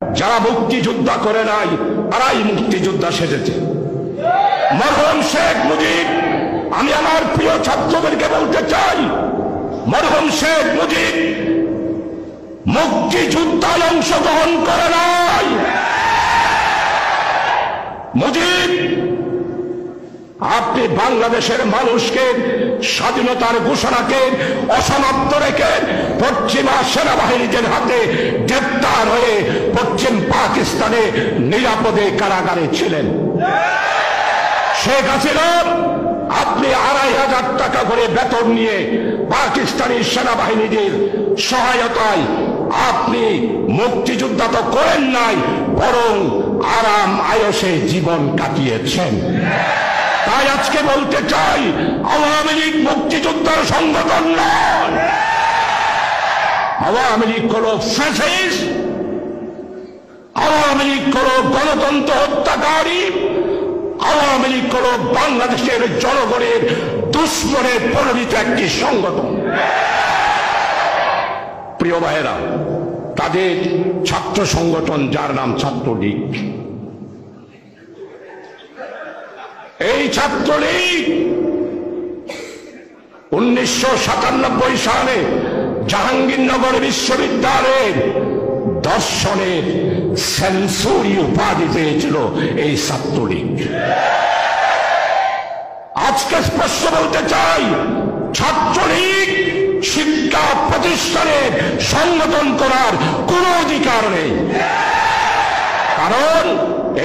যারা মুক্তিযোদ্ধা করে নাই তারাই মুক্তিযোদ্ধা সেজেছে। মরহুম শেখ মুজিব, আমি আমার প্রিয় ছাত্রদেরকে বলতে চাই, মরহুম শেখ মুজিব মুক্তিযুদ্ধায় অংশগ্রহণ করে নাই। মুজিব, আপনি বাংলাদেশের মানুষকে স্বাধীনতার ঘোষণাকে অসমাপ্ত রেখে পশ্চিমা সেনাবাহিনীদের হাতে গ্রেপ্তার হয়ে পশ্চিম পাকিস্তানে নিরাপদে কারাগারে ছিলেন। শেখ হাসিনা, আপনি ২৫০০ টাকা করে বেতন নিয়ে পাকিস্তানি সেনাবাহিনীদের সহায়তায় আপনি মুক্তিযুদ্ধা তো করেন নাই, বরং আরাম আয়সে জীবন কাটিয়েছেন। তাই আজকে বলতে চাই, আওয়ামী লীগ মুক্তিযোদ্ধার সংগঠন নয়। আওয়ামী লীগ হল ফ্যাসিস্ট, আওয়ামী লীগ হল গণতন্ত্র হত্যাকারী, আওয়ামী লীগ হল বাংলাদেশের জনগণের দুশ্মনে পরিণত একটি সংগঠন। প্রিয় ভাইয়েরা, তাদের ছাত্র সংগঠন যার নাম ছাত্রলীগ, এই ছাত্রলীগ 1997 সালে জাহাঙ্গীরনগর বিশ্ববিদ্যালয়ের দর্শনের সেঞ্চুরি উপাধি পেয়েছিল এই ছাত্রলীগ। আজকে স্পষ্ট বলতে চাই, ছাত্রলীগ শিক্ষা প্রতিষ্ঠানের সংগঠন করার কোনো অধিকার নেই। কারণ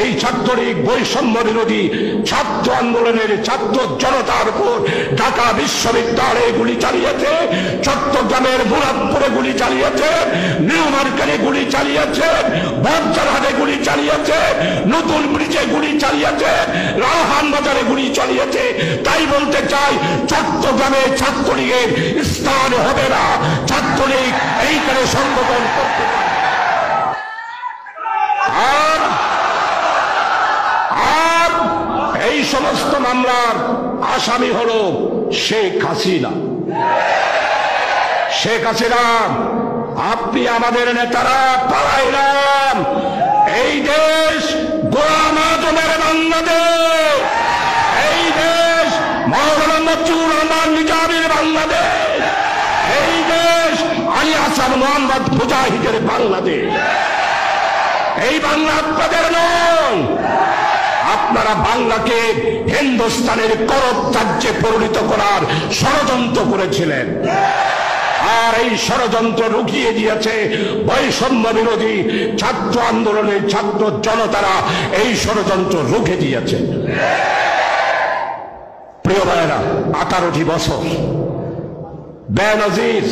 এই ছাত্রলীগ বৈষম্য বিরোধী ছাত্র আন্দোলনের ছাত্র জনতার উপর ঢাকা বিশ্ববিদ্যালয়ে গুলি চালিয়েছে, চট্টগ্রামের মুরাদপুরে গুলি চালিয়েছে, নিউ মার্কেটে গুলি চালিয়েছে, বাচ্চারহাটে গুলি চালিয়েছে, নতুন ব্রিজে গুলি চালিয়েছে, রাহান বাজারে গুলি চালিয়েছে। তাই বলতে চাই, চট্টগ্রামে ছাত্রলীগের স্থান হবে না। ছাত্রলীগ এইখানে সংগঠন করতে পারে। আর এই সমস্ত মামলার আসামি হল শেখ হাসিনা। শেখ হাসিনা, আপনি আমাদের নেতারা পালাইলাম, এই দেশ গোলাম আজমের বাংলাদেশ, এই দেশ মাওলানা মকসুদ রহমান নিজামীর বাংলাদেশ, এই দেশ আলী হাসান মোহাম্মদ মুজাহিদের বাংলাদেশ। এই বাংলা আপনাদের নয়। আপনারা বাংলাকে হিন্দুস্তানের করদ রাজ্যে পরিণত করার ষড়যন্ত্র করেছিলেন, আর এই ষড়যন্ত্র রুখিয়ে দিয়েছে বৈষম্য বিরোধী ছাত্র আন্দোলনের ছাত্র জনতারা। এই ষড়যন্ত্র রুখে দিয়েছে। প্রিয় ভাইয়েরা, 18টি বছর বেনজির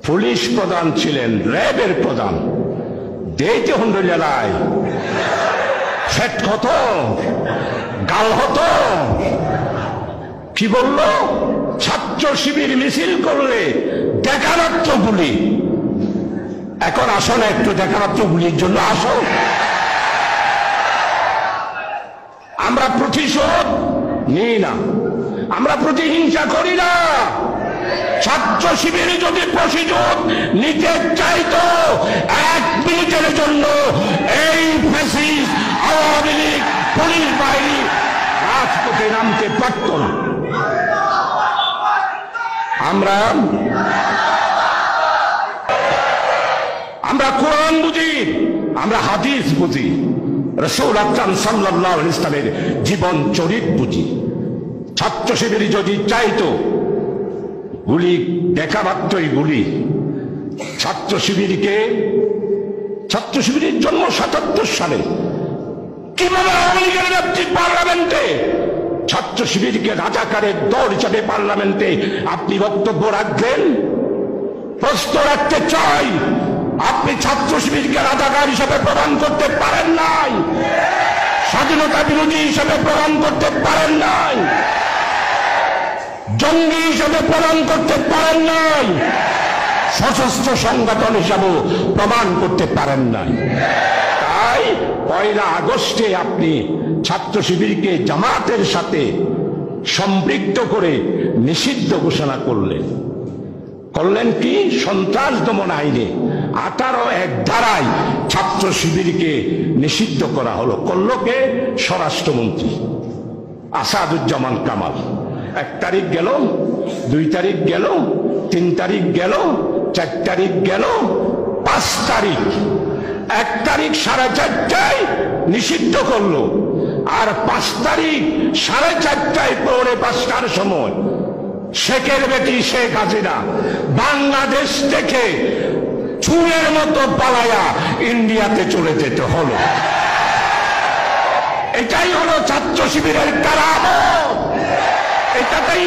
পুলিশ প্রধান ছিলেন, র্যাবের প্রধান। দেইতে হন্ড জেলায় ফেট হতো, গাল হতো। কি বলল? ছাত্র শিবির মিছিল করলে দেখামাত্র গুলি। এখন আসো না, একটু দেখামাত্র গুলির জন্য আসো। আমরা প্রতিশোধ নিই না, আমরা প্রতিহিংসা করি না। ছাত্র শিবির যদি প্রতিশোধ নিতে চাইতো, 1 মিনিটের জন্য এই ফ্যাসিস্ট আওয়ামী লীগ পুলিশ বাহিনী রাজপথে নামতে পারত না। আমরা কোরআন বুঝি, আমরা হাদিস বুঝি, রাসূল আকরাম সাল্লাল্লাহু আলাইহি ওয়াসাল্লামের জীবন চরিত বুঝি। ছাত্র শিবির যদি চাইতো, গুলি দেখা মাত্রই গুলি। ছাত্র শিবিরের জন্ম 77 সালে। কিভাবে আওয়ামী লীগের নেত্রী পার্লামেন্টে ছাত্র শিবিরকে রাজাকারের দল হিসাবে পার্লামেন্টে আপনি বক্তব্য রাখবেন? প্রশ্ন রাখতে চাই, আপনি ছাত্র শিবিরকে রাজাকার হিসাবে প্রমাণ করতে পারেন নাই, স্বাধীনতা বিরোধী হিসাবে প্রমাণ করতে পারেন নাই, জঙ্গি হিসাবে প্রমাণ করতে পারেন নাই, সশস্ত্র সংগঠন হিসাবে প্রমাণ করতে পারেন নাই। তাই 1 আগস্টে আপনি ছাত্র শিবিরকে জামাতের সাথে সম্পৃক্ত করে নিষিদ্ধ ঘোষণা করলেন। করলেন কি? সন্ত্রাস দমন আইনে 18(1) ধারায় ছাত্র শিবিরকে নিষিদ্ধ করা হলো। করলো কে? স্বরাষ্ট্রমন্ত্রী আসাদুজ্জামান কামাল। 1 তারিখ গেল, 2 তারিখ গেল, 3 তারিখ গেল, 4 তারিখ গেল, 5 তারিখ। 1 তারিখ 4:30টায় নিষিদ্ধ করলো, আর 5 তারিখ 4:30টায় পৌনে 5টার সময় শেখের বেটি শেখ হাসিনা বাংলাদেশ থেকে চুরের মতো পালায়া ইন্ডিয়াতে চলে যেতে হলো। এটাই হলো ছাত্র শিবিরের কারামত। এটাতেই